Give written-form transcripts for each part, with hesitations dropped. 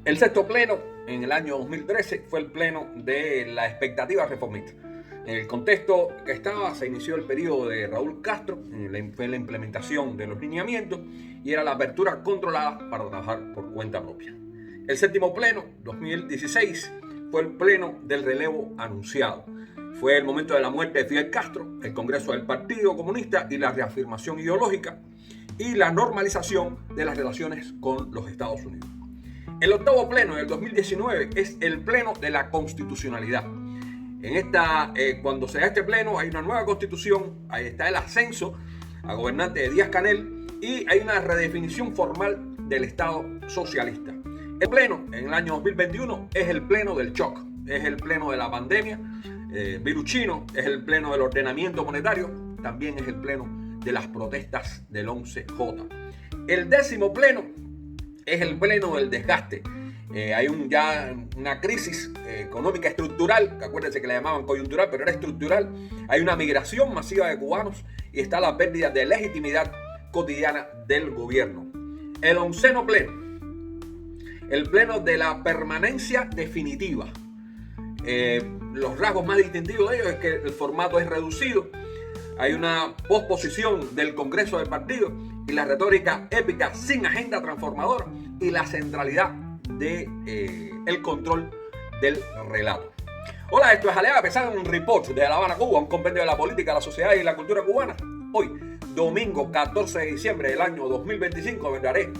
El sexto pleno en el año 2013 fue el pleno de la expectativa reformista. En el contexto que estaba, se inició el periodo de Raúl Castro, fue la implementación de los lineamientos y era la apertura controlada para trabajar por cuenta propia. El séptimo pleno, 2016, fue el pleno del relevo anunciado. Fue el momento de la muerte de Fidel Castro, el Congreso del Partido Comunista y la reafirmación ideológica y la normalización de las relaciones con los Estados Unidos. El octavo pleno del 2019 es el pleno de la constitucionalidad. Cuando se da este pleno hay una nueva constitución, ahí está el ascenso a gobernante de Díaz-Canel y hay una redefinición formal del Estado socialista. El pleno en el año 2021 es el pleno del shock, es el pleno de la pandemia, virus chino, es el pleno del ordenamiento monetario, también es el pleno de las protestas del 11J. El décimo pleno es el pleno del desgaste. Hay ya una crisis económica estructural, que acuérdense que la llamaban coyuntural, pero era estructural. Hay una migración masiva de cubanos y está la pérdida de legitimidad cotidiana del gobierno. El onceno pleno, el pleno de la permanencia definitiva. Los rasgos más distintivos de ellos es que el formato es reducido, hay una posposición del Congreso del partido y la retórica épica sin agenda transformadora y la centralidad del control del relato. Hola, esto es Aleada Pesada, un report de La Habana, Cuba, un compendio de la política, la sociedad y la cultura cubana. Hoy, domingo 14 de diciembre del año 2025, abordaré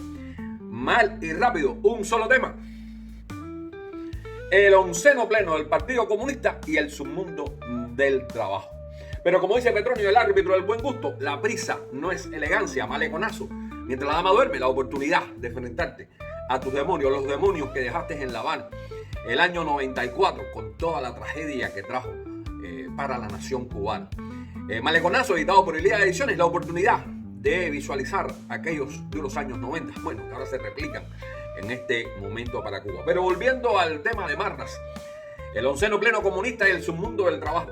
mal y rápido un solo tema: el onceno pleno del Partido Comunista y el submundo del trabajo. Pero como dice Petronio, el árbitro del buen gusto, la prisa no es elegancia, maleconazo. Mientras la dama duerme, la oportunidad de enfrentarte a tus demonios, los demonios que dejaste en La Habana el año 94, con toda la tragedia que trajo para la nación cubana. Maleconazo, editado por Elías Ediciones, la oportunidad de visualizar aquellos de los años 90, bueno, que ahora se replican en este momento para Cuba. Pero volviendo al tema de Marras, el onceno pleno comunista y el submundo del trabajo.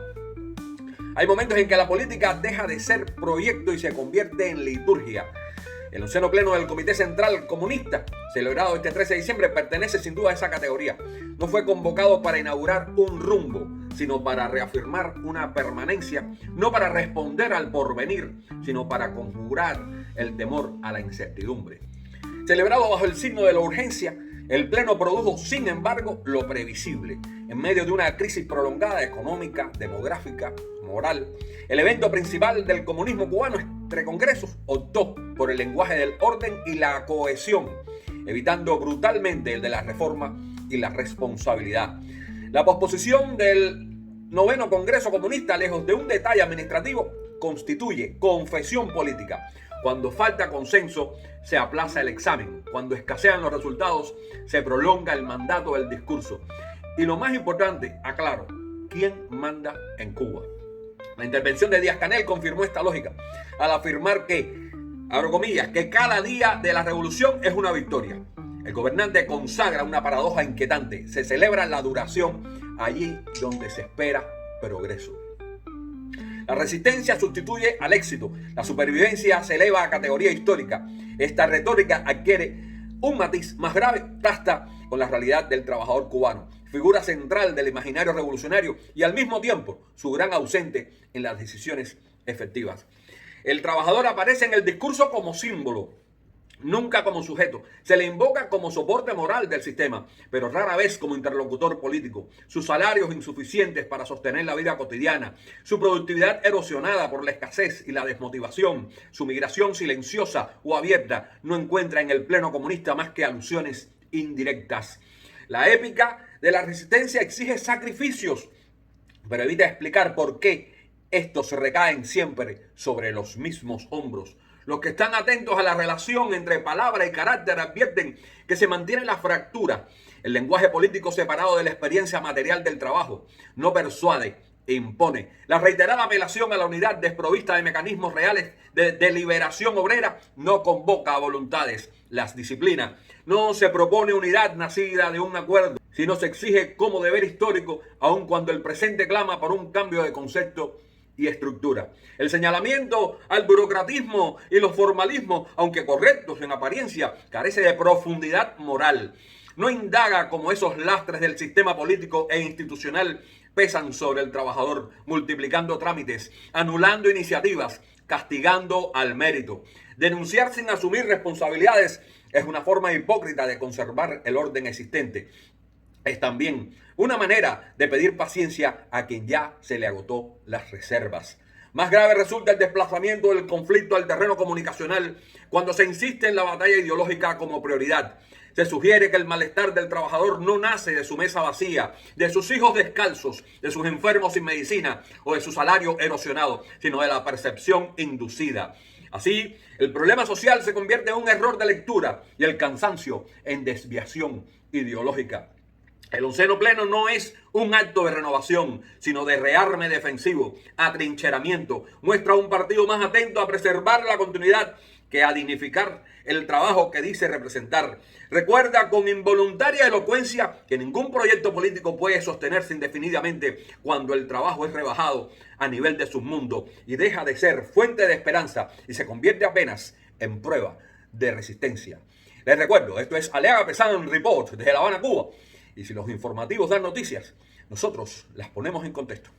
Hay momentos en que la política deja de ser proyecto y se convierte en liturgia. El onceno pleno del Comité Central Comunista, celebrado este 13 de diciembre, pertenece sin duda a esa categoría. No fue convocado para inaugurar un rumbo, sino para reafirmar una permanencia, no para responder al porvenir, sino para conjurar el temor a la incertidumbre. Celebrado bajo el signo de la urgencia, el pleno produjo, sin embargo, lo previsible. En medio de una crisis prolongada económica, demográfica, moral, el evento principal del comunismo cubano entre congresos optó por el lenguaje del orden y la cohesión, evitando brutalmente el de la reforma y la responsabilidad. La posposición del noveno Congreso Comunista, lejos de un detalle administrativo, constituye confesión política. Cuando falta consenso, se aplaza el examen. Cuando escasean los resultados, se prolonga el mandato del discurso. Y lo más importante, aclaro, ¿quién manda en Cuba? La intervención de Díaz-Canel confirmó esta lógica al afirmar que, abro comillas, que cada día de la revolución es una victoria. El gobernante consagra una paradoja inquietante. Se celebra la duración allí donde se espera progreso. La resistencia sustituye al éxito. La supervivencia se eleva a categoría histórica. Esta retórica adquiere un matiz más grave, trata con la realidad del trabajador cubano, figura central del imaginario revolucionario y al mismo tiempo su gran ausente en las decisiones efectivas. El trabajador aparece en el discurso como símbolo, nunca como sujeto. Se le invoca como soporte moral del sistema, pero rara vez como interlocutor político. Sus salarios insuficientes para sostener la vida cotidiana, su productividad erosionada por la escasez y la desmotivación, su migración silenciosa o abierta, no encuentra en el pleno comunista más que alusiones indirectas. La épica de la resistencia exige sacrificios, pero evita explicar por qué estos recaen siempre sobre los mismos hombros. Los que están atentos a la relación entre palabra y carácter advierten que se mantiene la fractura. El lenguaje político separado de la experiencia material del trabajo no persuade e impone. La reiterada apelación a la unidad desprovista de mecanismos reales de liberación obrera no convoca a voluntades. Las disciplinas. No se propone unidad nacida de un acuerdo, sino se exige como deber histórico, aun cuando el presente clama por un cambio de concepto y estructura. El señalamiento al burocratismo y los formalismos, aunque correctos en apariencia, carece de profundidad moral. no indaga cómo esos lastres del sistema político e institucional pesan sobre el trabajador, multiplicando trámites, anulando iniciativas, castigando al mérito. Denunciar sin asumir responsabilidades es una forma hipócrita de conservar el orden existente. Es también una manera de pedir paciencia a quien ya se le agotó las reservas. Más grave resulta el desplazamiento del conflicto al terreno comunicacional cuando se insiste en la batalla ideológica como prioridad. Se sugiere que el malestar del trabajador no nace de su mesa vacía, de sus hijos descalzos, de sus enfermos sin medicina o de su salario erosionado, sino de la percepción inducida. Así, el problema social se convierte en un error de lectura y el cansancio en desviación ideológica. El onceno pleno no es un acto de renovación, sino de rearme defensivo, atrincheramiento. Muestra un partido más atento a preservar la continuidad que a dignificar el trabajo que dice representar. Recuerda con involuntaria elocuencia que ningún proyecto político puede sostenerse indefinidamente cuando el trabajo es rebajado a nivel de submundo y deja de ser fuente de esperanza y se convierte apenas en prueba de resistencia. Les recuerdo, esto es Aliaga Pesan Report desde La Habana, Cuba. Y si los informativos dan noticias, nosotros las ponemos en contexto.